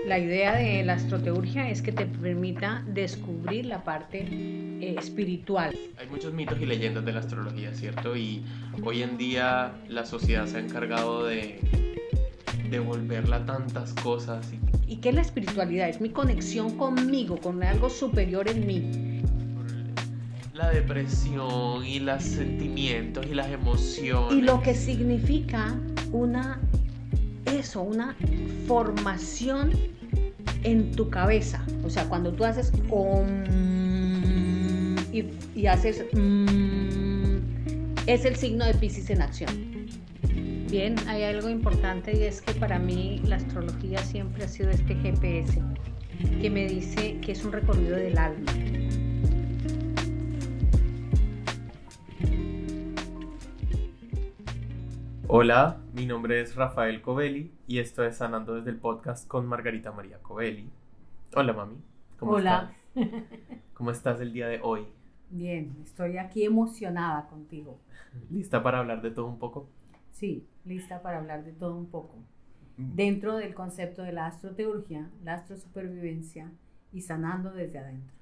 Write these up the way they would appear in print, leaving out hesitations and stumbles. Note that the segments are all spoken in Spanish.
La idea de la astroteurgia es que te permita descubrir la parte espiritual. Hay muchos mitos y leyendas de la astrología, ¿cierto? Y hoy en día la sociedad se ha encargado de volverla tantas cosas. ¿Y qué es la espiritualidad? Es mi conexión conmigo, con algo superior en mí. La depresión y los sentimientos y las emociones. Y lo que significa una formación en tu cabeza. O sea, cuando tú haces y haces es el signo de Piscis en acción. Bien, hay algo importante y es que para mí la astrología siempre ha sido este GPS que me dice que es un recorrido del alma. Hola, mi nombre es Rafael Covelli y esto es Sanando desde el podcast con Margarita María Covelli. Hola, mami. ¿Cómo Hola. estás? ¿Cómo estás el día de hoy? Bien, estoy aquí emocionada contigo. ¿Lista para hablar de todo un poco? Sí, lista para hablar de todo un poco. Dentro del concepto de la astroteurgia, la astrosupervivencia y sanando desde adentro.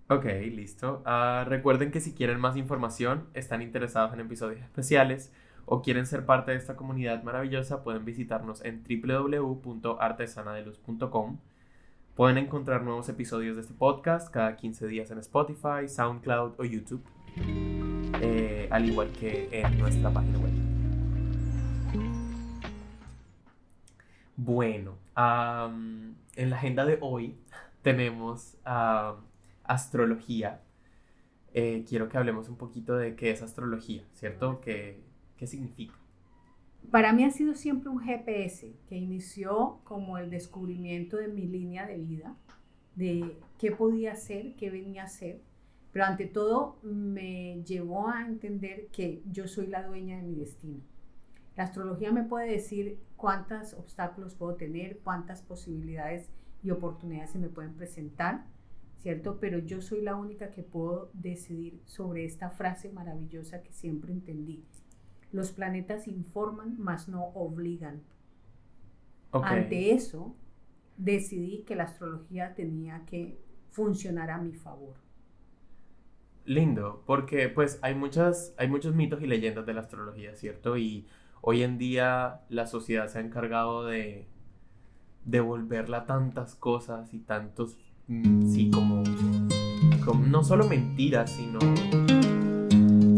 Ok, listo. Recuerden que si quieren más información, están interesados en episodios especiales o quieren ser parte de esta comunidad maravillosa, pueden visitarnos en www.artesanadeluz.com. Pueden encontrar nuevos episodios de este podcast cada 15 días en Spotify, SoundCloud o YouTube, al igual que en nuestra página web. Bueno, en la agenda de hoy tenemos astrología. Quiero que hablemos un poquito de qué es astrología, ¿cierto? ¿Qué significa? Para mí ha sido siempre un GPS que inició como el descubrimiento de mi línea de vida, de qué podía hacer, qué venía a ser, pero ante todo me llevó a entender que yo soy la dueña de mi destino. La astrología me puede decir cuántos obstáculos puedo tener, cuántas posibilidades y oportunidades se me pueden presentar, ¿cierto? Pero yo soy la única que puedo decidir sobre esta frase maravillosa que siempre entendí. Los planetas informan, mas no obligan. Okay. Ante eso, decidí que la astrología tenía que funcionar a mi favor. Lindo, porque pues hay muchos mitos y leyendas de la astrología, ¿cierto? Y hoy en día la sociedad se ha encargado de volverla tantas cosas y tantos, sí, como no solo mentiras, sino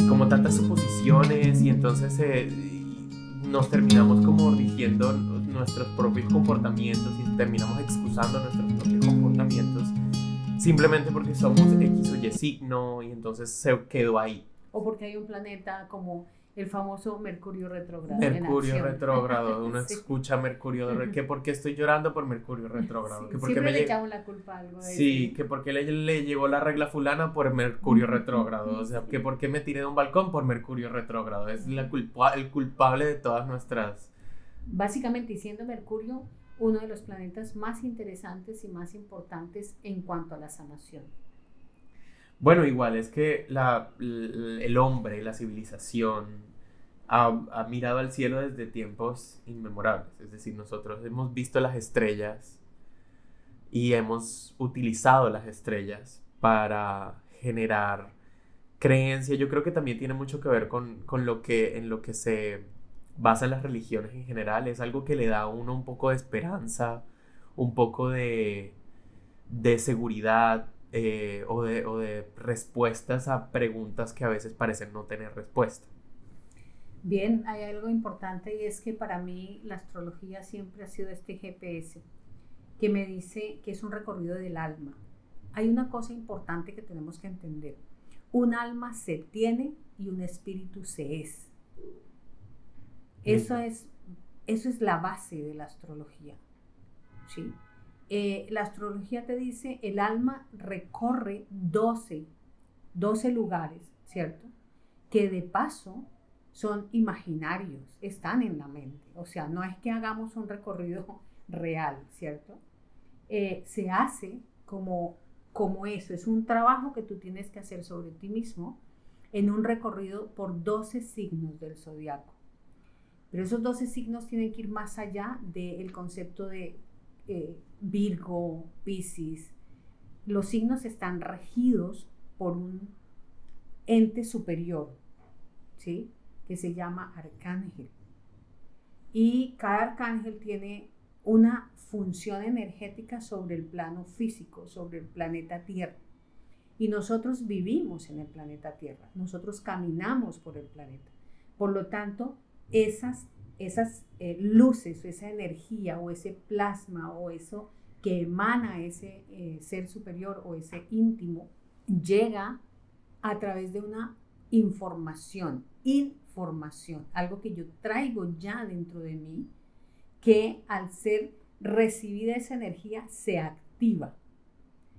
como tantas suposiciones y entonces nos terminamos como rigiendo nuestros propios comportamientos y terminamos excusando nuestros propios comportamientos simplemente porque somos X o Y signo y entonces se quedó ahí. O porque hay un planeta como el famoso Mercurio retrógrado. Mercurio retrógrado, uno sí. Escucha Mercurio que por qué estoy llorando por Mercurio retrógrado. Sí, siempre le echamos la culpa a algo. Sí, que por qué le llegó la regla fulana por Mercurio retrógrado. O sea, que por qué me tiré de un balcón por Mercurio retrógrado. Es el culpable de todas nuestras. Básicamente, y siendo Mercurio uno de los planetas más interesantes y más importantes en cuanto a la sanación. Bueno, igual es que el hombre, la civilización, ha mirado al cielo desde tiempos inmemorables. Es decir, nosotros hemos visto las estrellas y hemos utilizado las estrellas para generar creencia. Yo creo que también tiene mucho que ver con en lo que se basan las religiones en general. Es algo que le da a uno un poco de esperanza, un poco de seguridad, o de respuestas a preguntas que a veces parecen no tener respuesta. Bien, hay algo importante y es que para mí la astrología siempre ha sido este GPS que me dice que es un recorrido del alma. Hay una cosa importante que tenemos que entender. Un alma se tiene y un espíritu se es. Eso es la base de la astrología, ¿sí? La astrología te dice el alma recorre 12 lugares, ¿cierto? Que de paso son imaginarios, están en la mente. O sea, no es que hagamos un recorrido real, ¿cierto? Se hace como eso, es un trabajo que tú tienes que hacer sobre ti mismo en un recorrido por 12 signos del zodiaco. Pero esos 12 signos tienen que ir más allá del concepto de Virgo, Piscis, los signos están regidos por un ente superior, ¿sí? Que se llama arcángel. Y cada arcángel tiene una función energética sobre el plano físico, sobre el planeta Tierra. Y nosotros vivimos en el planeta Tierra, nosotros caminamos por el planeta. Por lo tanto, esas luces, o esa energía, o ese plasma, o eso que emana ese ser superior o ese íntimo, llega a través de una información, algo que yo traigo ya dentro de mí, que al ser recibida esa energía se activa.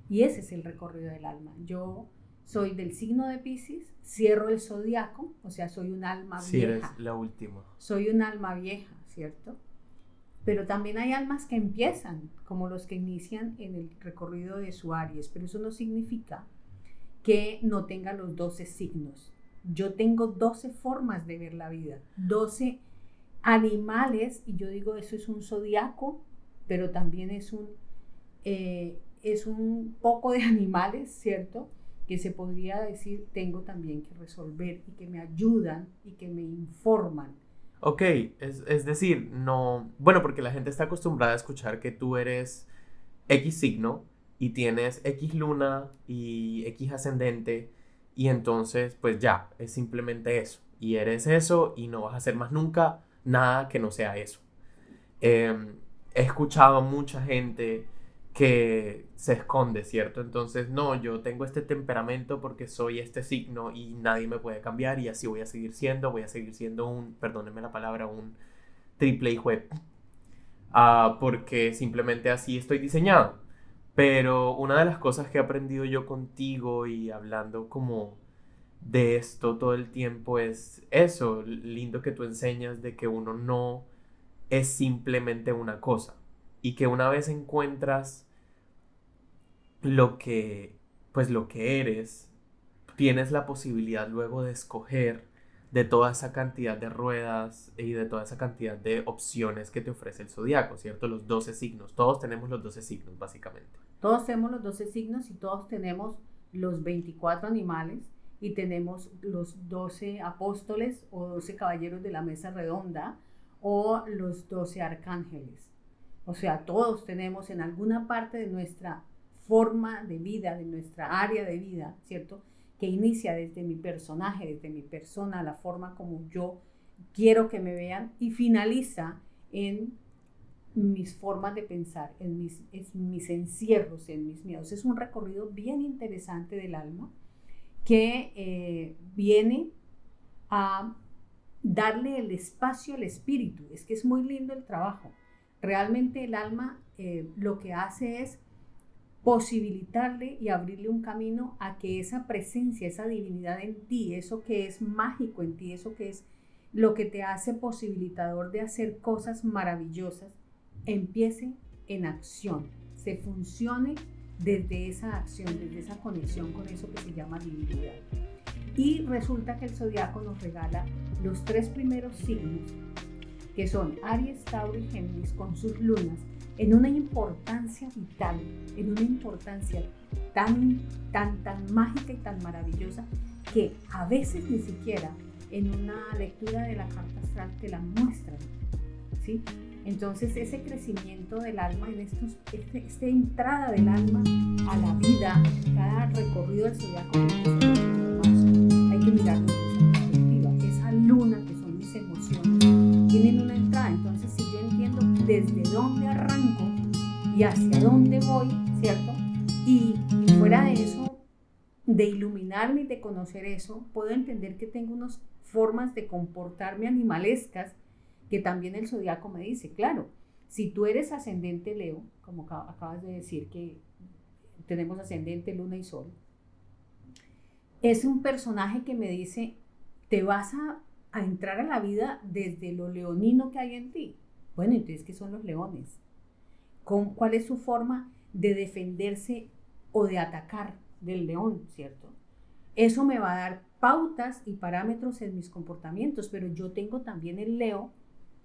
Y ese es el recorrido del alma. Yo soy del signo de Piscis, cierro el zodiaco, o sea, soy un alma vieja. Sí, eres la última. Soy un alma vieja, ¿cierto? Pero también hay almas que empiezan, como los que inician en el recorrido de su Aries, pero eso no significa que no tenga los 12 signos. Yo tengo 12 formas de ver la vida, 12 animales, y yo digo, eso es un zodiaco, pero también es un poco de animales, ¿cierto? Que se podría decir, tengo también que resolver y que me ayudan y que me informan. Ok, es decir, no, bueno, porque la gente está acostumbrada a escuchar que tú eres X signo y tienes X luna y X ascendente y entonces pues ya, es simplemente eso y eres eso y no vas a hacer más nunca nada que no sea eso. He escuchado a mucha gente que se esconde, ¿cierto? Entonces, no, yo tengo este temperamento porque soy este signo y nadie me puede cambiar y así voy a seguir siendo un, perdónenme la palabra, un triple hijo de porque simplemente así estoy diseñado. Pero una de las cosas que he aprendido yo contigo y hablando como de esto todo el tiempo es eso, lindo que tú enseñas de que uno no es simplemente una cosa y que una vez encuentras lo que, pues lo que eres, tienes la posibilidad luego de escoger de toda esa cantidad de ruedas y de toda esa cantidad de opciones que te ofrece el zodiaco, ¿cierto? Los 12 signos, todos tenemos los 12 signos básicamente. Todos tenemos los 12 signos y todos tenemos los 24 animales y tenemos los 12 apóstoles o 12 caballeros de la mesa redonda o los 12 arcángeles. O sea, todos tenemos en alguna parte de nuestra forma de vida, de nuestra área de vida, ¿cierto? Que inicia desde mi personaje, desde mi persona, la forma como yo quiero que me vean y finaliza en mis formas de pensar, en mis encierros, en mis miedos. Es un recorrido bien interesante del alma que viene a darle el espacio al espíritu. Es que es muy lindo el trabajo. Realmente el alma lo que hace es posibilitarle y abrirle un camino a que esa presencia, esa divinidad en ti, eso que es mágico en ti, eso que es lo que te hace posibilitador de hacer cosas maravillosas, empiece en acción, se funcione desde esa acción, desde esa conexión con eso que se llama divinidad. Y resulta que el zodiaco nos regala los 3 primeros signos, que son Aries, Tauro y Géminis, con sus lunas, en una importancia vital, en una importancia tan mágica y tan maravillosa, que a veces ni siquiera en una lectura de la carta astral te la muestran, ¿sí? Entonces ese crecimiento del alma, en esta entrada del alma a la vida, cada recorrido del zodiaco, hay que mirarlo desde esa perspectiva. Esa luna que son mis emociones tienen una entrada. Entonces si yo entiendo desde dónde arranco y hacia dónde voy, ¿cierto? Y fuera de eso, de iluminarme y de conocer eso, puedo entender que tengo unas formas de comportarme animalescas que también el zodiaco me dice. Claro, si tú eres ascendente Leo, como acabas de decir que tenemos ascendente, luna y sol, es un personaje que me dice, te vas a entrar a la vida desde lo leonino que hay en ti. Bueno, entonces, ¿qué son los leones? ¿Cuál es su forma de defenderse o de atacar del león, ¿cierto? Eso me va a dar pautas y parámetros en mis comportamientos, pero yo tengo también el Leo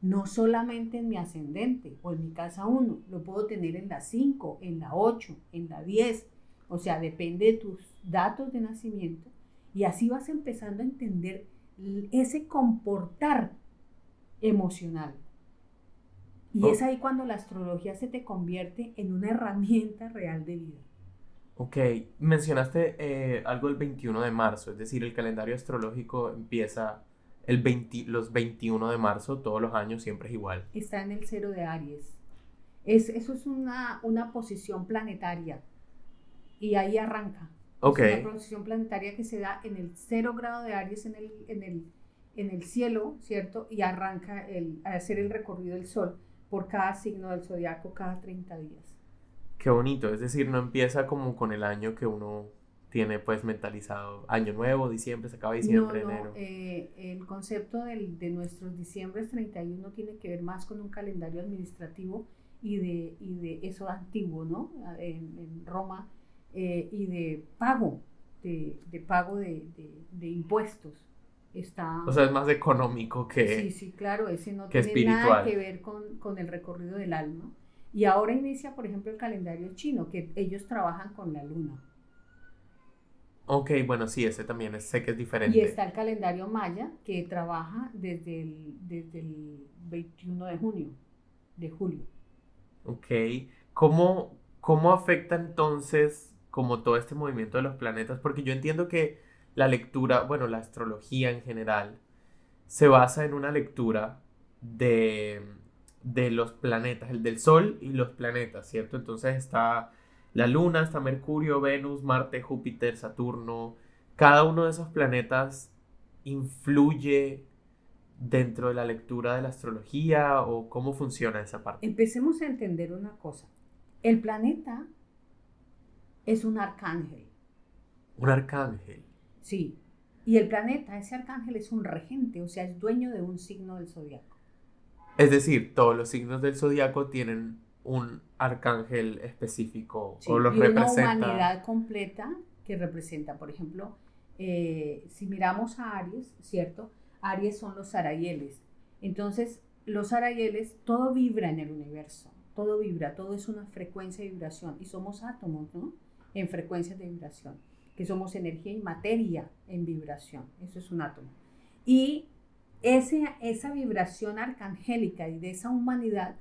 no solamente en mi ascendente o en mi casa 1, lo puedo tener en la 5, en la 8, en la 10, o sea, depende de tus datos de nacimiento y así vas empezando a entender ese comportar emocional. Y es ahí cuando la astrología se te convierte en una herramienta real de vida. Ok, mencionaste algo del 21 de marzo, es decir, el calendario astrológico empieza los 21 de marzo, todos los años siempre es igual. Está en el 0 de Aries. Eso es una posición planetaria y ahí arranca. Ok. Es una posición planetaria que se da en el 0 grado de Aries en el cielo, ¿cierto? Y arranca a hacer el recorrido del Sol por cada signo del zodiaco cada 30 días. Qué bonito, es decir, no empieza como con el año que uno tiene pues mentalizado, año nuevo, diciembre, se acaba diciembre, enero. El concepto de nuestros diciembres 31 tiene que ver más con un calendario administrativo y de eso antiguo, ¿no? En Roma, y de pago, de pago de impuestos. O sea, es más económico que, sí, claro, ese no que tiene espiritual. nada que ver con el recorrido del alma. Y ahora inicia, por ejemplo, el calendario chino, que ellos trabajan con la luna. Ok, bueno, sí, ese también sé que es diferente. Y está el calendario maya, que trabaja desde el 21 de julio. Ok, ¿cómo afecta entonces como todo este movimiento de los planetas? Porque yo entiendo que la lectura, bueno, la astrología en general, se basa en una lectura de los planetas, el del Sol y los planetas, ¿cierto? Entonces está la Luna, está Mercurio, Venus, Marte, Júpiter, Saturno. Cada uno de esos planetas influye dentro de la lectura de la astrología o cómo funciona esa parte. Empecemos a entender una cosa. El planeta es un arcángel. Un arcángel. Sí. Y el planeta, ese arcángel es un regente, o sea, es dueño de un signo del zodiaco. Es decir, todos los signos del zodiaco tienen un arcángel específico, sí, o los y representa. Una humanidad completa que representa, por ejemplo, si miramos a Aries, ¿cierto? Aries son los Sarayeles. Entonces, los Sarayeles, todo vibra en el universo, todo vibra, todo es una frecuencia de vibración y somos átomos, ¿no? En frecuencias de vibración, que somos energía y materia en vibración, eso es un átomo. Y esa vibración arcangélica y de esa humanidad,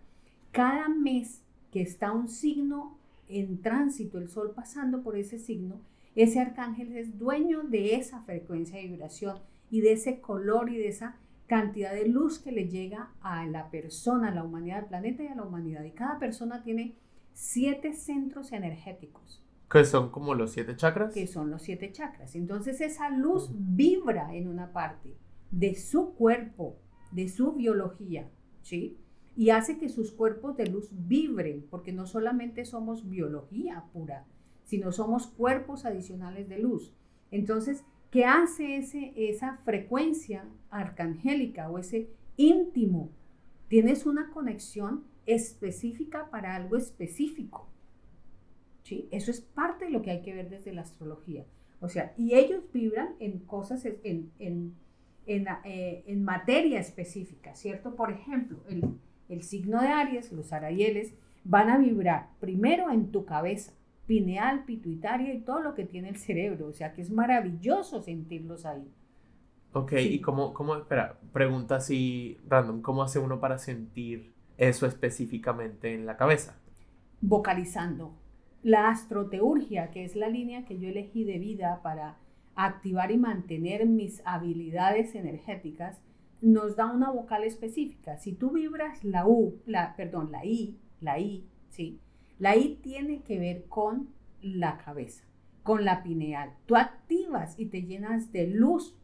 cada mes que está un signo en tránsito, el Sol pasando por ese signo, ese arcángel es dueño de esa frecuencia de vibración y de ese color y de esa cantidad de luz que le llega a la persona, a la humanidad, al planeta y a la humanidad. Y cada persona tiene 7 centros energéticos. Que son como los 7 chakras. Que son los 7 chakras. Entonces esa luz vibra en una parte de su cuerpo, de su biología, ¿sí? Y hace que sus cuerpos de luz vibren, porque no solamente somos biología pura, sino somos cuerpos adicionales de luz. Entonces, ¿qué hace esa frecuencia arcangélica o ese íntimo? Tienes una conexión específica para algo específico, ¿sí? Eso es parte de lo que hay que ver desde la astrología. O sea, y ellos vibran en cosas, en materia específica, ¿cierto? Por ejemplo, el signo de Aries, los Sarayeles, van a vibrar primero en tu cabeza, pineal, pituitaria y todo lo que tiene el cerebro. O sea, que es maravilloso sentirlos ahí. Ok, sí. ¿Y espera, pregunta así random, ¿cómo hace uno para sentir eso específicamente en la cabeza? Vocalizando. La astroteurgia, que es la línea que yo elegí de vida para activar y mantener mis habilidades energéticas, nos da una vocal específica. Si tú vibras la I, ¿sí? La I tiene que ver con la cabeza, con la pineal. Tú activas y te llenas de luz,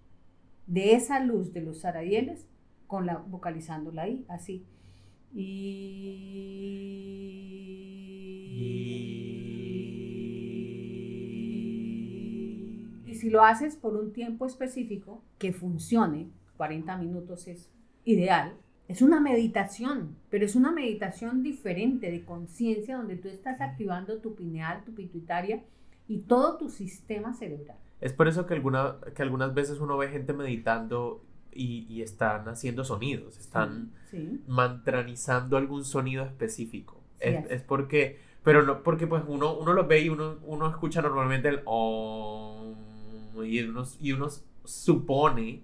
de esa luz de los Sarayeles, vocalizando la I, así. Y si lo haces por un tiempo específico que funcione, 40 minutos es ideal, es una meditación, pero es una meditación diferente de conciencia donde tú estás activando tu pineal, tu pituitaria y todo tu sistema cerebral. Es por eso que algunas veces uno ve gente meditando y están haciendo sonidos, están Sí. mantranizando algún sonido específico. Sí, Es porque, pero no, porque pues uno lo ve y uno escucha normalmente el om, y uno supone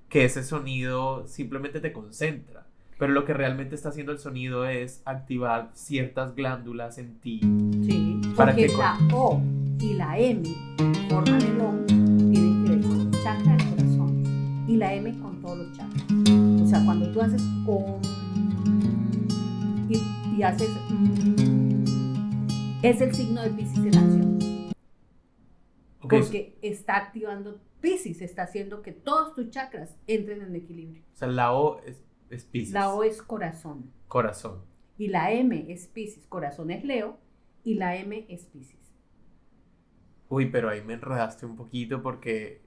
que ese sonido simplemente te concentra. Pero lo que realmente está haciendo el sonido es activar ciertas glándulas en ti Sí, para porque que la O y la M forman el OM, tienen que ver con el chakra del corazón y la M con todos los chakras. O sea, cuando tú haces OM y haces es el signo de Piscis en acción, okay, porque está activando Piscis, está haciendo que todos tus chakras entren en equilibrio. o sea, la O es Piscis. La O es corazón Corazón. y la M es Piscis, corazón es Leo y la M es Piscis. Uy, pero ahí me enredaste un poquito porque,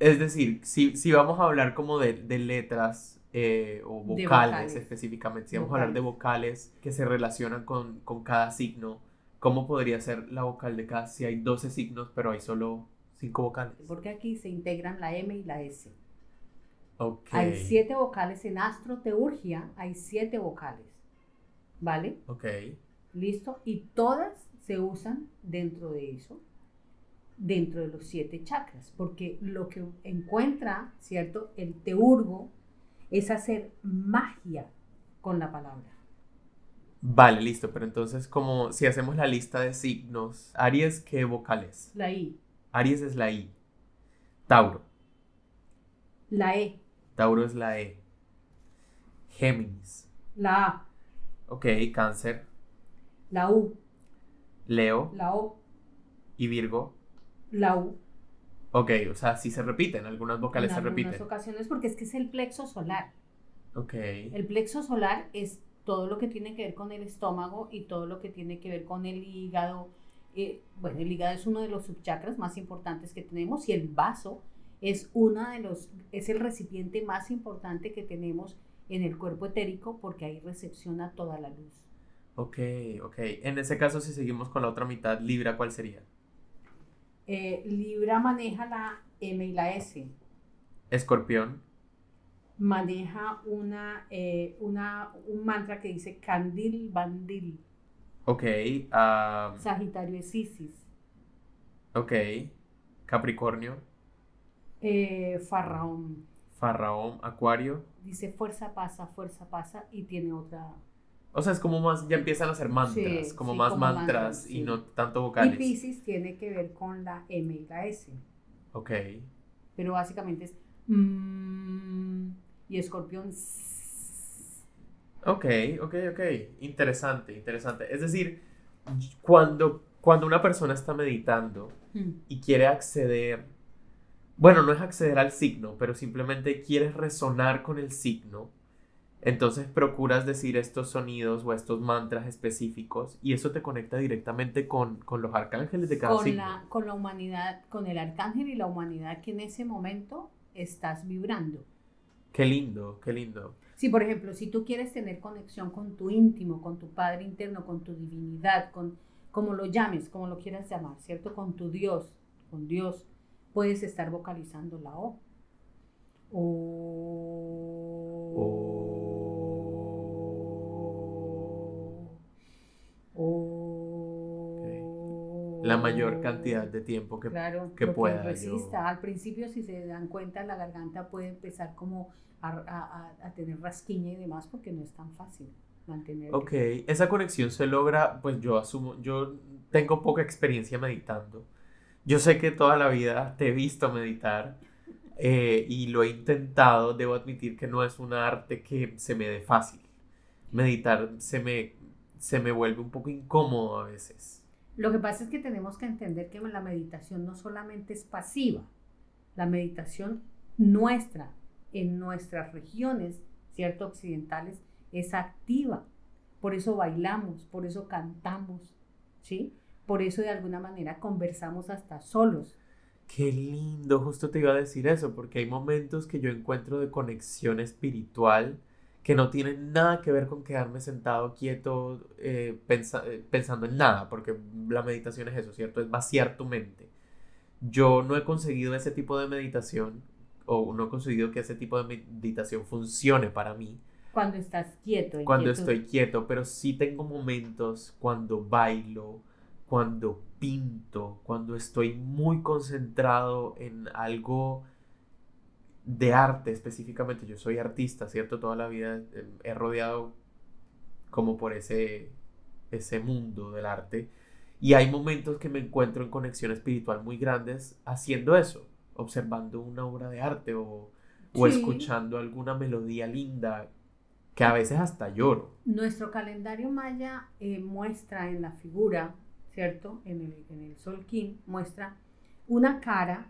es decir, si vamos a hablar como de letras o De vocales específicamente, si vamos a hablar de vocales. vocales que se relacionan con cada signo, ¿cómo podría ser la vocal de cada? Si hay 12 signos, pero hay solo 5 vocales. Porque aquí se integran la M y la S. Ok. Hay 7 vocales en astroteurgia, hay 7 vocales, ¿vale? Ok. ¿Listo? Y todas se usan dentro de eso, dentro de los 7 chakras, porque lo que encuentra, ¿cierto? El teurgo es hacer magia con la palabra. Vale, listo, pero entonces como si hacemos la lista de signos, Aries, ¿qué vocales? La I, Aries es la I. Tauro. la E, Tauro es la E. Géminis. la A, Ok, Cáncer. la U, Leo la O, y Virgo. la U. Ok, o sea, sí se repiten, algunas vocales En se algunas repiten. ocasiones, porque es que es el plexo solar. Ok, El plexo solar es todo lo que tiene que ver con el estómago y todo lo que tiene que ver con el hígado. Bueno, el hígado es uno de los subchakras más importantes que tenemos y el vaso es es el recipiente más importante que tenemos en el cuerpo etérico porque ahí recepciona toda la luz. ok. En ese caso, si seguimos con la otra mitad, Libra, ¿cuál sería? Libra maneja la M y la S. Escorpión. Maneja un mantra que dice Candil Bandil. Ok, Sagitario es Isis. ok. Capricornio. Farraón. Faraón, Acuario. Dice fuerza pasa y tiene otra. O sea, es como más, ya empiezan a ser mantras, Sí, como sí, más como mantras mantras, y sí. no tanto Y vocales. Piscis tiene que ver con la M y la S. Ok, Pero básicamente es y Escorpión. ok. Interesante. Es decir, cuando una persona está meditando y quiere acceder, bueno, no es acceder al signo, pero simplemente quieres resonar con el signo, entonces procuras decir estos sonidos o estos mantras específicos y eso te conecta directamente con los arcángeles de cada signo. Con la humanidad, con el arcángel y la humanidad que en ese momento estás vibrando. Qué lindo, qué lindo. Sí, por ejemplo, si tú quieres tener conexión con tu íntimo, con tu Padre interno, con tu divinidad, como lo llames, como lo quieras llamar, ¿cierto? Con tu Dios, con Dios, puedes estar vocalizando la O. La mayor cantidad de tiempo que Claro, que lo que pueda resista. yo. Al principio, si se dan cuenta, la garganta puede empezar como a tener rasquiña y demás porque no es tan fácil mantener. Ok, esa conexión se logra, pues yo asumo, yo tengo poca experiencia meditando. Yo sé que toda la vida te he visto meditar y lo he intentado, debo admitir que no es un arte que se me dé fácil. Meditar se me vuelve un poco incómodo a veces. Lo que pasa es que tenemos que entender que la meditación no solamente es pasiva, la meditación nuestra, en nuestras regiones, ¿cierto? Occidentales, es activa. Por eso bailamos, por eso cantamos, ¿sí? Por eso de alguna manera conversamos hasta solos. Qué lindo, justo te iba a decir eso, porque hay momentos que yo encuentro de conexión espiritual que no tienen nada que ver con quedarme sentado quieto pensando en nada, porque la meditación es eso, ¿cierto? Es vaciar tu mente. Yo no he conseguido ese tipo de meditación o no he conseguido que ese tipo de meditación funcione para mí Cuando estás quieto, en cuando quietud. estoy quieto, pero sí tengo momentos cuando bailo, cuando pinto, cuando estoy muy concentrado en algo de arte específicamente. Yo soy artista, ¿cierto? Toda la vida he rodeado como por ese mundo del arte. Y hay momentos que me encuentro en conexión espiritual muy grandes haciendo eso, observando una obra de arte o Sí, escuchando alguna melodía linda, que a veces hasta lloro. nuestro calendario maya muestra en la figura, ¿cierto? En el Solquín, muestra una cara,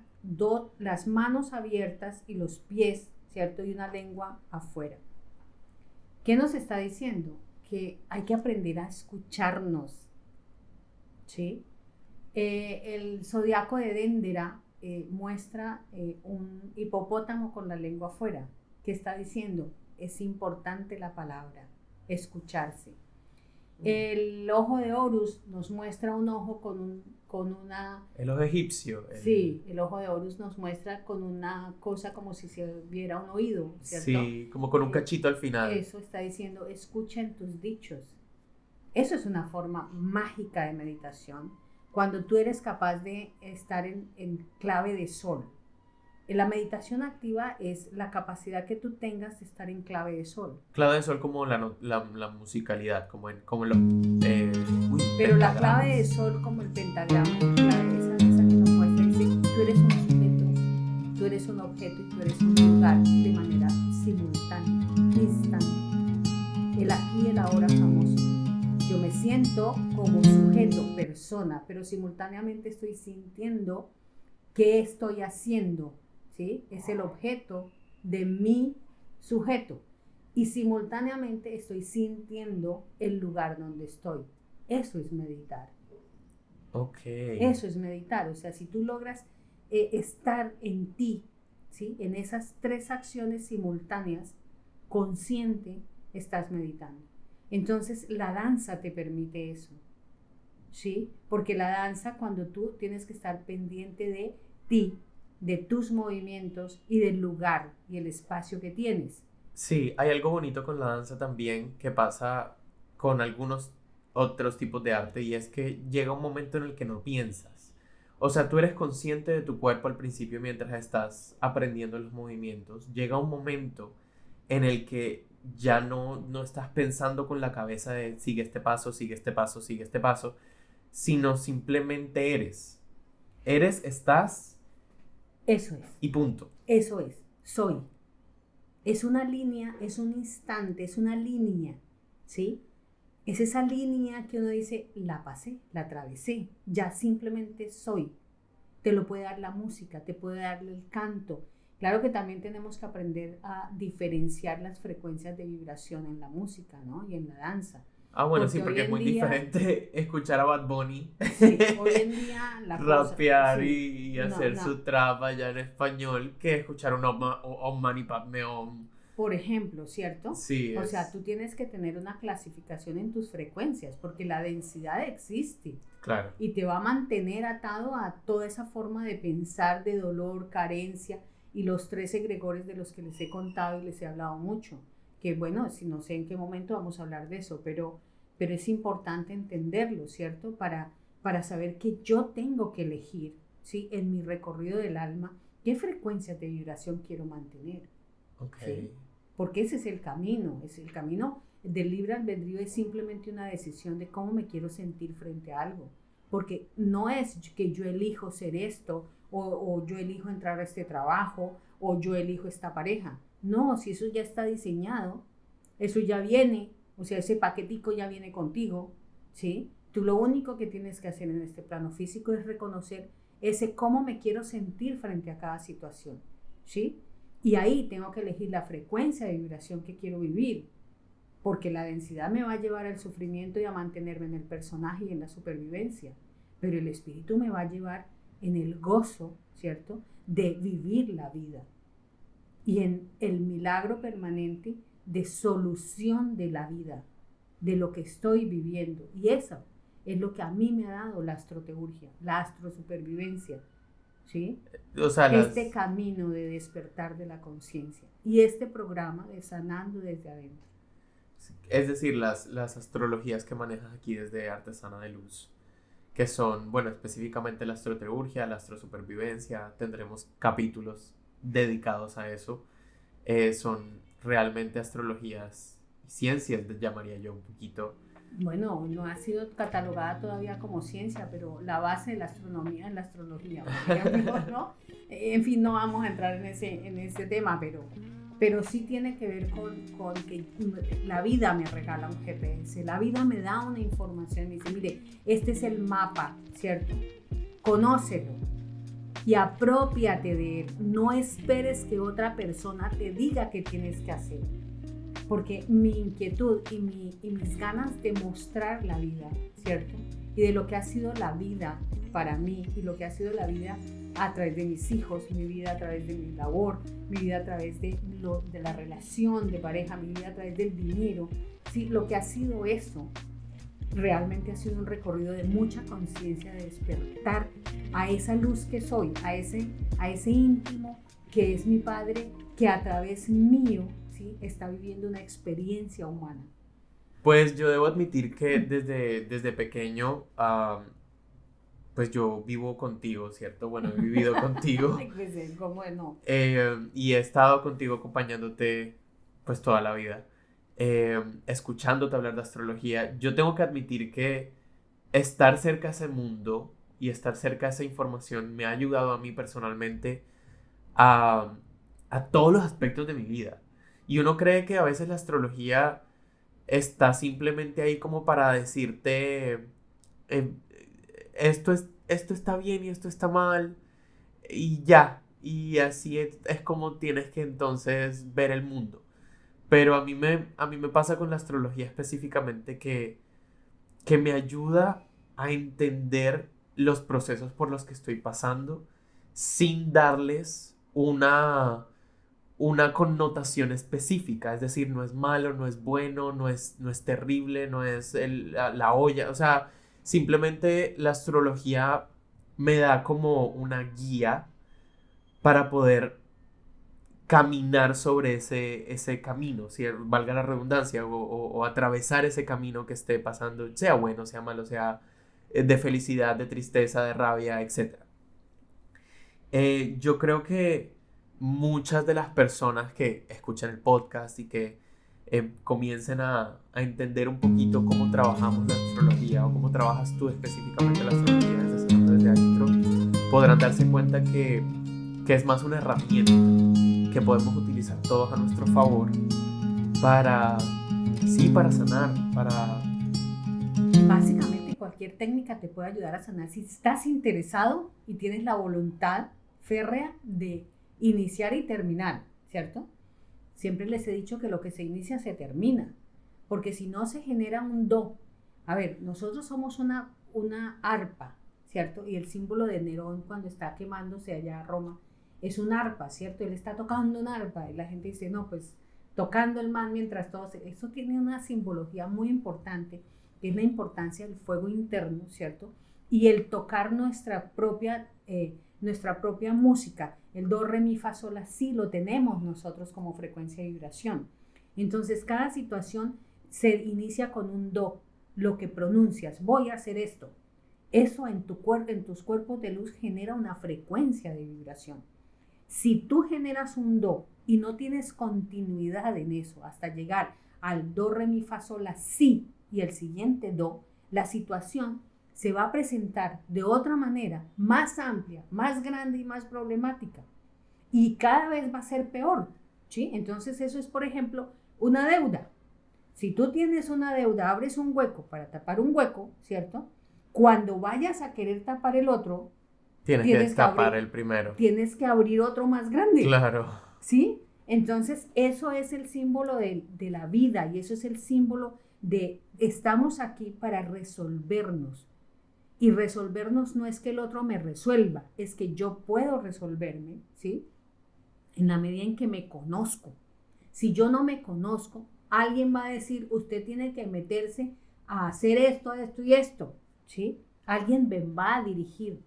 las manos abiertas y los pies, ¿cierto? Y una lengua afuera. ¿Qué nos está diciendo? Que hay que aprender a escucharnos, ¿sí? El zodiaco de Déndera muestra un hipopótamo con la lengua afuera. ¿Qué está diciendo? Es importante la palabra, escucharse. El ojo de Horus nos muestra un ojo con una... El ojo egipcio. Sí, el ojo de Horus nos muestra con una cosa como si se viera un oído, ¿cierto? Sí, como con un cachito al final. Eso está diciendo, escuchen tus dichos. Eso es una forma mágica de meditación, cuando tú eres capaz de estar en clave de sol. La meditación activa es la capacidad que tú tengas de estar en clave de sol. Clave de sol como la musicalidad, como en los Pero la clave de pentagramas. sol, como el pentagrama, la clave esa que nos muestra, dice, tú eres un sujeto, tú eres un objeto y tú eres un lugar de manera simultánea, instante. El aquí y el ahora famoso. Yo me siento como sujeto, persona, pero simultáneamente estoy sintiendo qué estoy haciendo, ¿sí? Es el objeto de mi sujeto. Y simultáneamente estoy sintiendo el lugar donde estoy. Eso es meditar. Ok. Eso es meditar. O sea, si tú logras estar en ti, ¿sí? En esas tres acciones simultáneas, consciente, estás meditando. Entonces, la danza te permite eso, ¿sí? Porque la danza, cuando tú tienes que estar pendiente de ti, de tus movimientos y del lugar y el espacio que tienes. Sí, hay algo bonito con la danza también que pasa con algunos otros tipos de arte y es que llega un momento en el que no piensas. O sea, tú eres consciente de tu cuerpo al principio mientras estás aprendiendo los movimientos. Llega un momento en el que ya no estás pensando con la cabeza de sigue este paso, sigue este paso, sigue este paso, sino simplemente eres. Eres, estás Eso es, y punto. eso es, soy. Es una línea, es un instante, es una línea, ¿sí? Es esa línea que uno dice, la pasé, la atravesé, ya simplemente soy. Te lo puede dar la música, te puede dar el canto. Claro que también tenemos que aprender a diferenciar las frecuencias de vibración en la música, ¿no? Y en la danza. Ah, bueno, sí, Porque hoy porque es en muy día, diferente escuchar a Bad Bunny sí, hoy en día la cosa, rapear sí, y no, hacer no. su trap allá en español que escuchar un Om Mani Padme Om. Por ejemplo, ¿cierto? Sí, O sea, es tú tienes que tener una clasificación en tus frecuencias, porque la densidad existe claro. y te va a mantener atado a toda esa forma de pensar de dolor, carencia y los 13 egregores de los que les he contado y les he hablado mucho. Que bueno, si no sé en qué momento vamos a hablar de eso, pero es importante entenderlo, ¿cierto? Para saber que yo tengo que elegir, ¿sí? En mi recorrido del alma, qué frecuencias de vibración quiero mantener, Ok. ¿sí? Porque ese es el camino del libre albedrío, es simplemente una decisión de cómo me quiero sentir frente a algo, porque no es que yo elijo ser esto, o yo elijo entrar a este trabajo, o yo elijo esta pareja, no, si eso ya está diseñado, eso ya viene, o sea, ese paquetico ya viene contigo, ¿sí? Tú lo único que tienes que hacer en este plano físico es reconocer ese cómo me quiero sentir frente a cada situación, ¿sí? Y ahí tengo que elegir la frecuencia de vibración que quiero vivir, porque la densidad me va a llevar al sufrimiento y a mantenerme en el personaje y en la supervivencia, pero el espíritu me va a llevar en el gozo, ¿cierto?, de vivir la vida y en el milagro permanente de solución de la vida, de lo que estoy viviendo. Y eso es lo que a mí me ha dado la astroteurgia, la astrosupervivencia, ¿sí? O sea, Este camino de despertar de la conciencia y este programa de sanando desde adentro. es decir, las astrologías que manejas aquí desde Artesana de Luz, que son, bueno, específicamente la astroteurgia, la astrosupervivencia, tendremos capítulos dedicados a eso, son realmente astrologías y ciencias, llamaría yo un poquito. Bueno, no ha sido catalogada todavía como ciencia, pero la base de la astronomía es la astrología, por ejemplo, ¿no? En fin, no vamos a entrar en ese tema, pero sí tiene que ver con que la vida me regala un GPS, la vida me da una información, me dice, mire, este es el mapa, ¿cierto? Conócelo y apropiate de él, no esperes que otra persona te diga qué tienes que hacer. Porque mi inquietud y mis ganas de mostrar la vida, ¿cierto? Y de lo que ha sido la vida para mí y lo que ha sido la vida a través de mis hijos, mi vida a través de mi labor, mi vida a través de la relación de pareja, mi vida a través del dinero, ¿sí? Lo que ha sido eso realmente ha sido un recorrido de mucha conciencia, de despertar a esa luz que soy, a ese íntimo que es mi padre, que a través mío, ¿sí?, está viviendo una experiencia humana. Pues yo debo admitir que desde pequeño, pues yo vivo contigo, ¿cierto? Bueno, he vivido contigo. Ay, pues, ¿cómo no? Y he estado contigo acompañándote pues toda la vida, escuchándote hablar de astrología. Yo tengo que admitir que estar cerca de ese mundo y estar cerca de esa información me ha ayudado a mí personalmente a, a todos los aspectos de mi vida. Y uno cree que a veces la astrología está simplemente ahí como para decirte eh, esto está bien y esto está mal y ya. Y así es como tienes que entonces ver el mundo. Pero a mí me pasa con la astrología específicamente que me ayuda a entender los procesos por los que estoy pasando sin darles una connotación específica. Es decir, no es malo, no es bueno, no es terrible, no es la olla. O sea, simplemente la astrología me da como una guía para poder caminar sobre ese camino, si valga la redundancia, o atravesar ese camino que esté pasando, sea bueno, sea malo, sea de felicidad, de tristeza, de rabia, etc. Yo creo que muchas de las personas que escuchan el podcast y que comiencen a entender un poquito cómo trabajamos la astrología o cómo trabajas tú específicamente la astrología desde adentro, podrán darse cuenta que es más una herramienta que podemos utilizar todos a nuestro favor para, sí, para sanar, para... Básicamente cualquier técnica te puede ayudar a sanar si estás interesado y tienes la voluntad férrea de iniciar y terminar, ¿cierto? Siempre les he dicho que lo que se inicia se termina, porque si no se genera un do. A ver, nosotros somos una arpa, ¿cierto? Y el símbolo de Nerón cuando está quemándose allá a Roma es un arpa, ¿cierto? Él está tocando un arpa y la gente dice, no, pues tocando el man mientras todo se... Eso tiene una simbología muy importante, que es la importancia del fuego interno, ¿cierto? Y el tocar nuestra propia música, el do, re, mi, fa, sol, la, si, lo tenemos nosotros como frecuencia de vibración. Entonces, cada situación se inicia con un do, lo que pronuncias, voy a hacer esto. Eso en tus cuerpos de luz genera una frecuencia de vibración. Si tú generas un do y no tienes continuidad en eso hasta llegar al do, re, mi, fa, sol, la, si y el siguiente do, la situación se va a presentar de otra manera, más amplia, más grande y más problemática. Y cada vez va a ser peor, ¿sí? Entonces eso es, por ejemplo, una deuda. Si tú tienes una deuda, abres un hueco para tapar un hueco, ¿cierto? Cuando vayas a querer tapar el otro, Tienes que tapar el primero. Tienes que abrir otro más grande. Claro. ¿Sí? Entonces eso es el símbolo de la vida y eso es el símbolo de estamos aquí para resolvernos. Y resolvernos no es que el otro me resuelva, es que yo puedo resolverme, ¿sí? En la medida en que me conozco. Si yo no me conozco, alguien va a decir, usted tiene que meterse a hacer esto, esto y esto, ¿sí? Alguien me va a dirigir.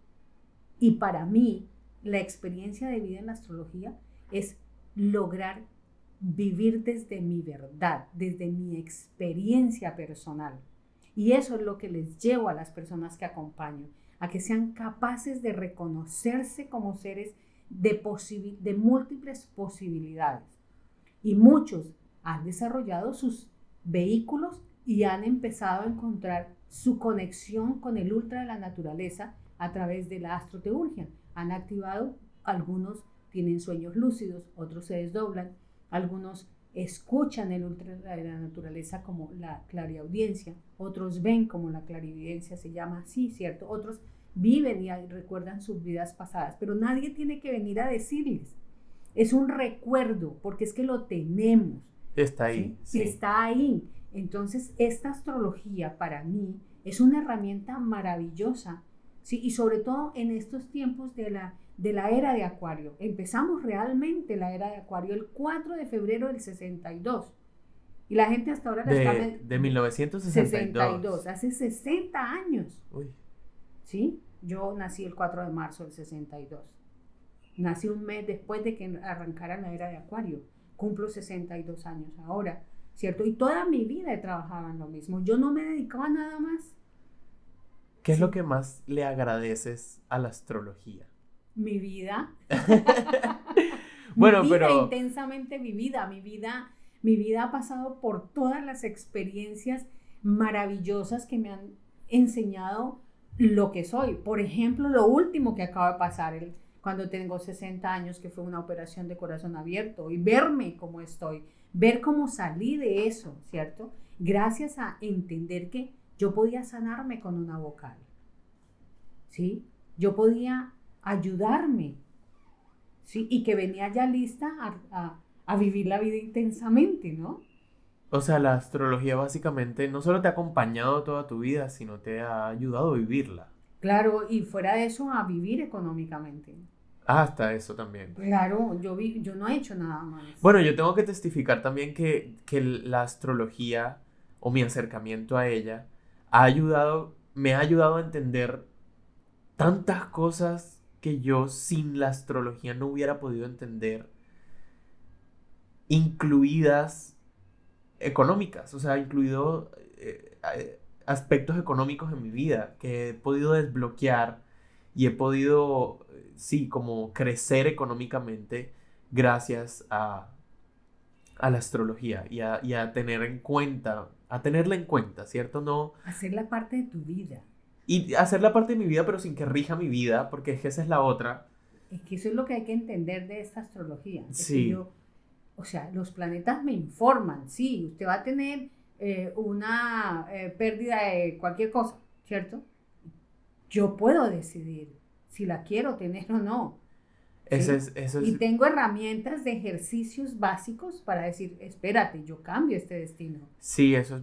Y para mí, la experiencia de vida en la astrología es lograr vivir desde mi verdad, desde mi experiencia personal. Y eso es lo que les llevo a las personas que acompaño, a que sean capaces de reconocerse como seres de múltiples posibilidades. Y muchos han desarrollado sus vehículos y han empezado a encontrar su conexión con el ultra de la naturaleza a través de la astroteurgia. Han activado, algunos tienen sueños lúcidos, otros se desdoblan, algunos escuchan el ultra de la naturaleza como la clariaudiencia, otros ven como la clarividencia, se llama así, ¿cierto? Otros viven y recuerdan sus vidas pasadas, pero nadie tiene que venir a decirles. Es un recuerdo, porque es que lo tenemos. Está ahí. ¿Sí? Sí. Está ahí. Entonces, esta astrología para mí es una herramienta maravillosa, ¿sí? Y sobre todo en estos tiempos de la era de Acuario. Empezamos realmente la era de Acuario el 4 de febrero del 62. Y la gente hasta ahora de 1962. Hace 60 años. Uy. ¿Sí? Yo nací el 4 de marzo del 62. Nací un mes después de que arrancara la era de Acuario. Cumplo 62 años ahora, ¿cierto? Y toda mi vida he trabajado en lo mismo. Yo no me dedicaba a nada más. ¿Qué es lo que más le agradeces a la astrología? Mi vida. Bueno, mi vida pero intensamente vivida. Mi vida ha pasado por todas las experiencias maravillosas que me han enseñado lo que soy. Por ejemplo, lo último que acaba de pasar cuando tengo 60 años, que fue una operación de corazón abierto, y verme como estoy, ver cómo salí de eso, ¿cierto? Gracias a entender que yo podía sanarme con una vocal, ¿sí? Yo podía ayudarme, ¿sí? Y que venía ya lista a vivir la vida intensamente, ¿no? o sea, la astrología básicamente no solo te ha acompañado toda tu vida, sino te ha ayudado a vivirla. Claro, y fuera de eso, a vivir económicamente. Hasta eso también. Claro, yo no he hecho nada más. Bueno, yo tengo que testificar también que la astrología o mi acercamiento a ella me ha ayudado a entender tantas cosas que yo sin la astrología no hubiera podido entender, incluidas económicas, o sea, incluido aspectos económicos en mi vida que he podido desbloquear y he podido, sí, como crecer económicamente gracias a la astrología y a tener en cuenta, a tenerla en cuenta, ¿cierto? No, Hacerla parte de tu vida. y hacerla parte de mi vida, pero sin que rija mi vida, porque es que esa es la otra. Es que eso es lo que hay que entender de esta astrología. Es Sí. que o sea, los planetas me informan, sí, usted va a tener una pérdida de cualquier cosa, ¿cierto? Yo puedo decidir si la quiero tener o no. Eso ¿Sí? es, Y tengo herramientas de ejercicios básicos para decir, espérate, yo cambio este destino. sí, eso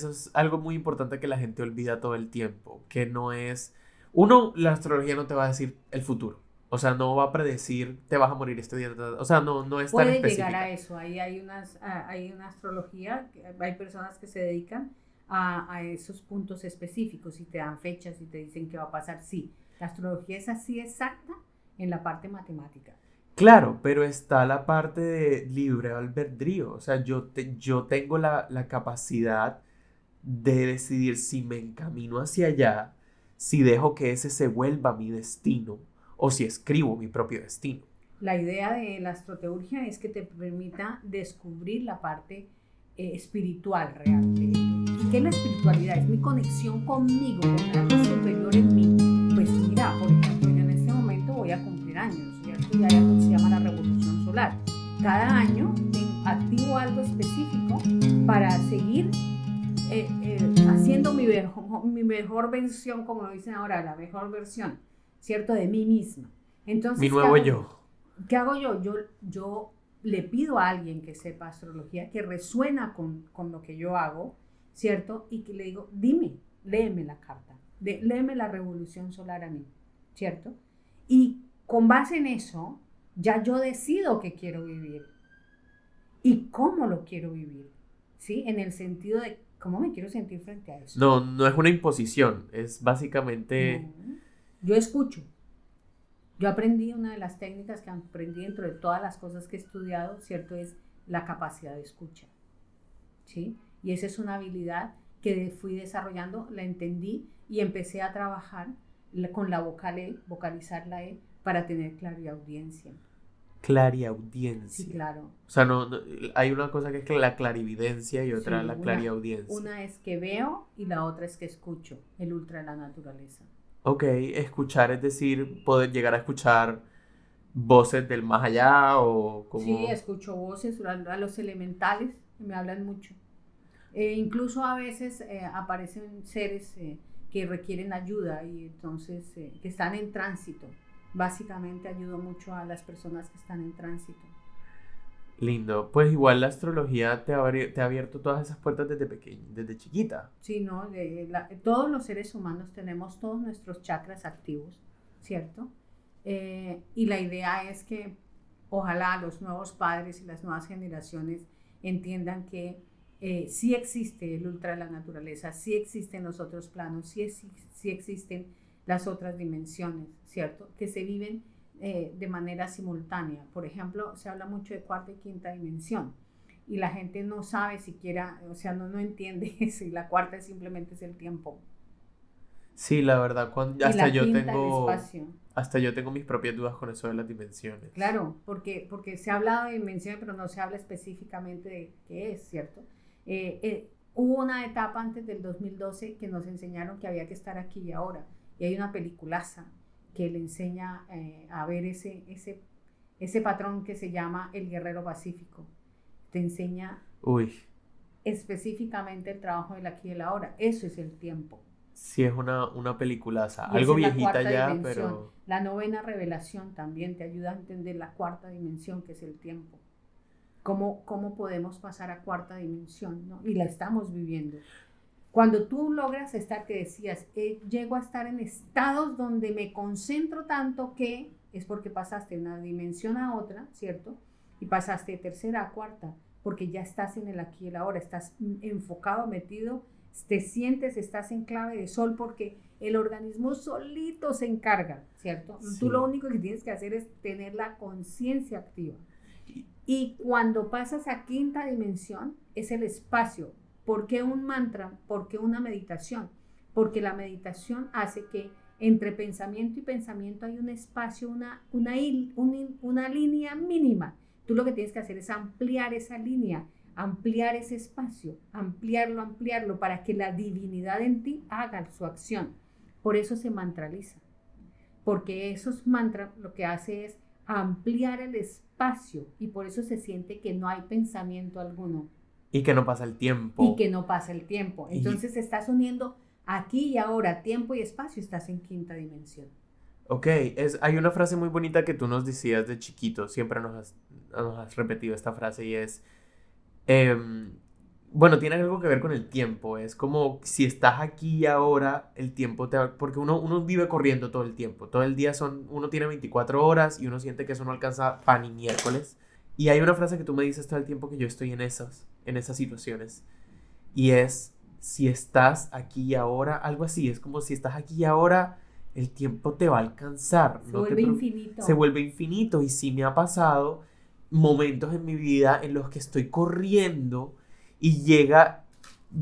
es algo muy importante que la gente olvida todo el tiempo, que no es, uno, la astrología no te va a decir el futuro, o sea, no va a predecir, te vas a morir este día, o sea, no es tan Puede específica. llegar a eso, ahí hay una astrología, hay personas que se dedican a esos puntos específicos y te dan fechas y te dicen qué va a pasar. Sí, la astrología es así exacta en la parte matemática. Claro, pero está la parte de libre albedrío, o sea, yo tengo la capacidad de decidir si me encamino hacia allá, si dejo que ese se vuelva mi destino o si escribo mi propio destino. La idea de la astroteurgia es que te permita descubrir la parte espiritual real. ¿Qué es la espiritualidad? Es mi conexión conmigo, con algo superior en mí. Pues mira, por ejemplo, yo en este momento voy a cumplir años, ¿cierto? Y hay algo que se llama la revolución solar. Cada año activo algo específico para seguir haciendo mi mejor versión, como lo dicen ahora, la mejor versión, ¿cierto? De mí misma. Entonces, Mi nuevo yo. ¿Qué hago yo? Yo le pido a alguien que sepa astrología, que resuena con lo que yo hago, ¿cierto? Y que le digo, dime, léeme la carta, léeme la revolución solar a mí, ¿cierto? Y con base en eso, ya yo decido qué quiero vivir y cómo lo quiero vivir, ¿sí? En el sentido de cómo me quiero sentir frente a eso. No es una imposición, es básicamente... No, yo escucho. Yo aprendí, una de las técnicas que aprendí dentro de todas las cosas que he estudiado, ¿cierto? Es la capacidad de escucha, ¿sí? Y esa es una habilidad que fui desarrollando, la entendí y empecé a trabajar con la vocal E, vocalizar la E, para tener clariaudiencia. Clariaudiencia. Sí, claro. O sea, hay una cosa que es la clarividencia y otra Sí, la clariaudiencia. una es que veo y la otra es que escucho, el ultra de la naturaleza. Ok, escuchar es decir, poder llegar a escuchar voces del más allá o Sí, como... escucho voces, a los elementales me hablan mucho. Incluso a veces aparecen seres que requieren ayuda y entonces que están en tránsito. Básicamente ayudo mucho a las personas que están en tránsito. Lindo. Pues igual la astrología te ha abierto todas esas puertas desde pequeña, desde chiquita. Sí, ¿no? Todos los seres humanos tenemos todos nuestros chakras activos, ¿cierto? Y la idea es que ojalá los nuevos padres y las nuevas generaciones entiendan que sí existe el ultra de la naturaleza, sí existen los otros planos, sí existen las otras dimensiones, ¿cierto? Que se viven de manera simultánea. Por ejemplo, se habla mucho de cuarta y quinta dimensión y la gente no sabe siquiera, o sea, no entiende si la cuarta simplemente es el tiempo. Sí, la verdad, Y la quinta el espacio. hasta yo tengo mis propias dudas con eso de las dimensiones. Claro, porque se ha hablado de dimensiones, pero no se habla específicamente de qué es, ¿cierto? Hubo una etapa antes del 2012 que nos enseñaron que había que estar aquí y ahora. Y hay una peliculaza que le enseña a ver ese patrón que se llama El Guerrero Pacífico. Te enseña Uy, específicamente el trabajo del aquí y el ahora. Eso es el tiempo. sí es una peliculaza. Y esa Algo es la viejita cuarta ya, dimensión. pero... La novena revelación también te ayuda a entender la cuarta dimensión, que es el tiempo. ¿Cómo podemos pasar a cuarta dimensión, ¿no? Y la estamos viviendo. Cuando tú logras estar, que decías, llego a estar en estados donde me concentro tanto que es porque pasaste de una dimensión a otra, ¿cierto? Y pasaste de tercera a cuarta, porque ya estás en el aquí y el ahora, estás enfocado, metido, te sientes, estás en clave de sol, porque el organismo solito se encarga, ¿cierto? Sí. Tú lo único que tienes que hacer es tener la conciencia activa. Y cuando pasas a quinta dimensión, es el espacio. ¿Por qué un mantra? ¿Por qué una meditación? Porque la meditación hace que entre pensamiento y pensamiento hay un espacio, una línea mínima. Tú lo que tienes que hacer es ampliar esa línea, ampliar ese espacio, ampliarlo para que la divinidad en ti haga su acción. Por eso se mantraliza. Porque esos mantras lo que hace es ampliar el espacio y por eso se siente que no hay pensamiento alguno. Y que no pasa el tiempo. Y que no pasa el tiempo. Entonces estás uniendo aquí y ahora, tiempo y espacio, estás en quinta dimensión. Ok, hay una frase muy bonita que tú nos decías de chiquito, siempre nos has repetido esta frase y es, bueno, tiene algo que ver con el tiempo, es como si estás aquí y ahora, el tiempo te va, porque uno vive corriendo todo el tiempo, todo el día uno tiene 24 horas y uno siente que eso no alcanza pan y miércoles. Y hay una frase que tú me dices todo el tiempo que yo estoy en esas situaciones y es, si estás aquí y ahora, algo así, es como si estás aquí y ahora, el tiempo te va a alcanzar. Se vuelve infinito. Se vuelve infinito y sí me ha pasado momentos en mi vida en los que estoy corriendo y llega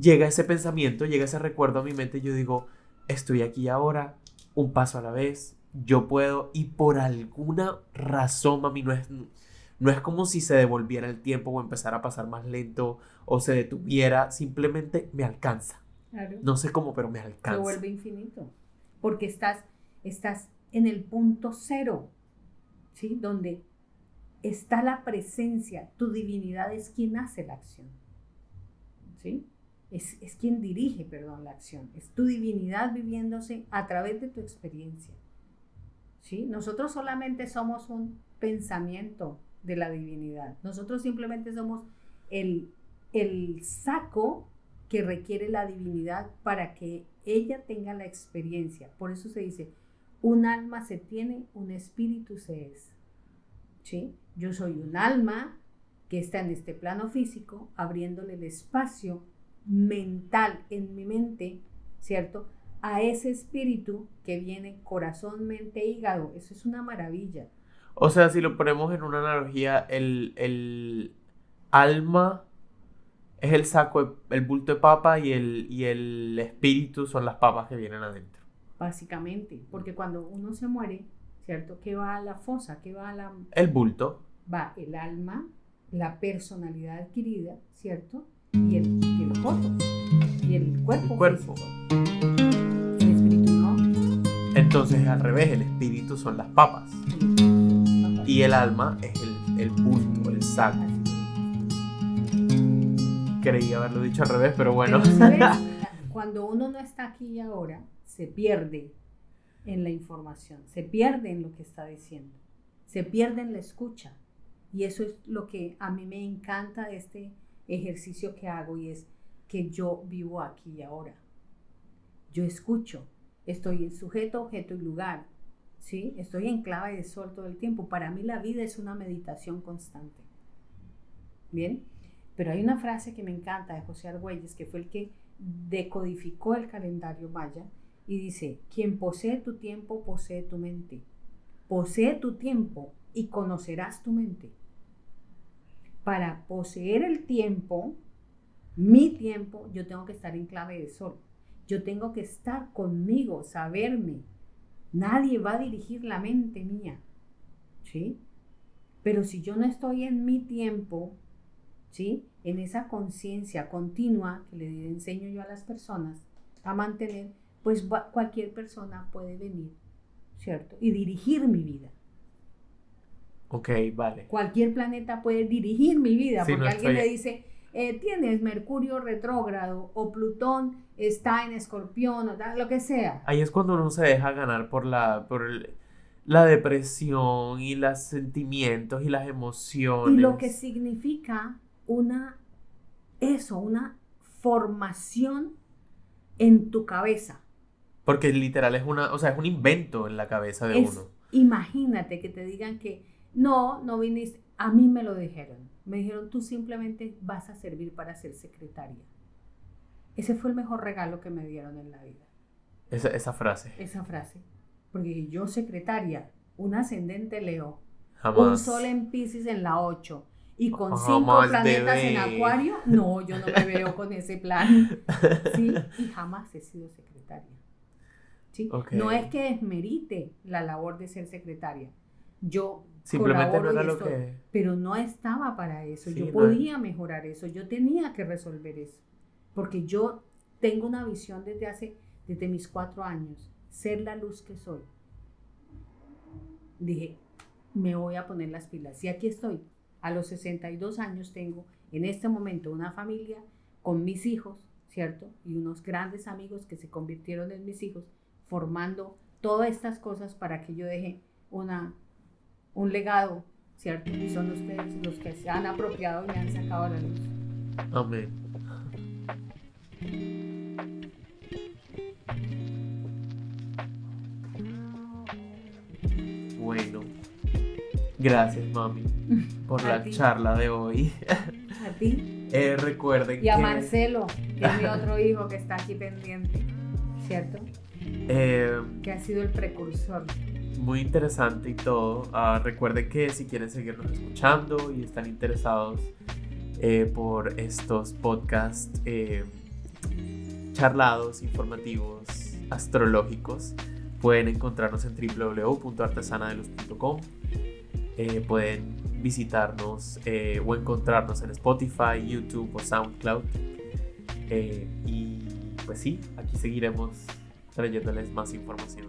ese pensamiento, llega ese recuerdo a mi mente y yo digo, estoy aquí y ahora, un paso a la vez, yo puedo y por alguna razón, mami, no es como si se devolviera el tiempo o empezara a pasar más lento o se detuviera, simplemente me alcanza. Claro. No sé cómo, pero me alcanza. Se vuelve infinito, porque estás en el punto cero, ¿sí? Donde está la presencia, tu divinidad es quien hace la acción, ¿sí? Es quien dirige, la acción, es tu divinidad viviéndose a través de tu experiencia, ¿sí? Nosotros solamente somos un pensamiento de la divinidad, nosotros simplemente somos el saco que requiere la divinidad para que ella tenga la experiencia. Por eso se dice, un alma se tiene, un espíritu se es, ¿sí? Yo soy un alma que está en este plano físico, abriéndole el espacio mental en mi mente, ¿cierto? a ese espíritu que viene corazón, mente, hígado. Eso es una maravilla. O sea, si lo ponemos en una analogía, el alma es el saco, el bulto de papa y el espíritu son las papas que vienen adentro. Básicamente, porque cuando uno se muere, ¿cierto? ¿Qué va a la fosa? ¿Qué va a la...? El bulto. Va el alma, la personalidad adquirida, ¿cierto? Y el joto, y el cuerpo. Físico. El espíritu no. Entonces, al revés, el espíritu son las papas. Y el alma es el bulto, el saco. Creí haberlo dicho al revés, pero bueno. Pero, ¿sabes? Cuando uno no está aquí y ahora, se pierde en la información, se pierde en lo que está diciendo, se pierde en la escucha. Y eso es lo que a mí me encanta de este ejercicio que hago, y es que yo vivo aquí y ahora. Yo escucho, estoy en sujeto, objeto y lugar, ¿sí? Estoy en clave de sol todo el tiempo. Para mí la vida es una meditación constante. ¿Bien? Pero hay una frase que me encanta de José Argüelles, que fue el que decodificó el calendario maya, y dice: quien posee tu tiempo, posee tu mente. Posee tu tiempo y conocerás tu mente. Para poseer el tiempo, mi tiempo, yo tengo que estar en clave de sol. Yo tengo que estar conmigo, saberme. Nadie va a dirigir la mente mía, ¿sí? Pero si yo no estoy en mi tiempo, ¿sí? En esa conciencia continua que le enseño yo a las personas a mantener, pues cualquier persona puede venir, ¿cierto? Y dirigir mi vida. Ok, vale. Cualquier planeta puede dirigir mi vida, sí, porque no alguien me dice, tienes Mercurio retrógrado o Plutón está en Escorpión o lo que sea. Ahí es cuando uno se deja ganar por la depresión y los sentimientos y las emociones. Y lo que significa una formación en tu cabeza. Porque literal es es un invento en la cabeza de uno. Imagínate que te digan que no viniste. A mí me lo dijeron. Me dijeron, tú simplemente vas a servir para ser secretaria. Ese fue el mejor regalo que me dieron en la vida. Esa frase. Esa frase. Porque yo secretaria, un ascendente Leo, Jamás. un sol en Piscis en la 8 y con 5 planetas en Acuario, no, yo no me veo con ese plan. ¿Sí? Y jamás he sido secretaria. ¿Sí? Okay. No es que desmerite la labor de ser secretaria. Yo simplemente colaboro no era lo que... pero no estaba para eso. Sí, yo podía mejorar eso. Yo tenía que resolver eso. Porque yo tengo una visión desde mis 4 años. Ser la luz que soy. Dije, me voy a poner las pilas. Y aquí estoy. A los 62 años tengo en este momento una familia con mis hijos, ¿cierto? Y unos grandes amigos que se convirtieron en mis hijos, formando todas estas cosas para que yo deje un legado, ¿cierto? Y son ustedes los que se han apropiado y me han sacado a la luz. Amén. Bueno, gracias, mami, por la charla de hoy. A ti. Recuerden y a Marcelo, que es mi otro hijo que está aquí pendiente, ¿cierto? Que ha sido el precursor. Muy interesante y todo. Recuerden que si quieren seguirnos escuchando y están interesados por estos podcasts charlados, informativos, astrológicos, pueden encontrarnos en www.artesanadeluz.com. Pueden visitarnos o encontrarnos en Spotify, YouTube o SoundCloud. Y pues sí, aquí seguiremos trayéndoles más información.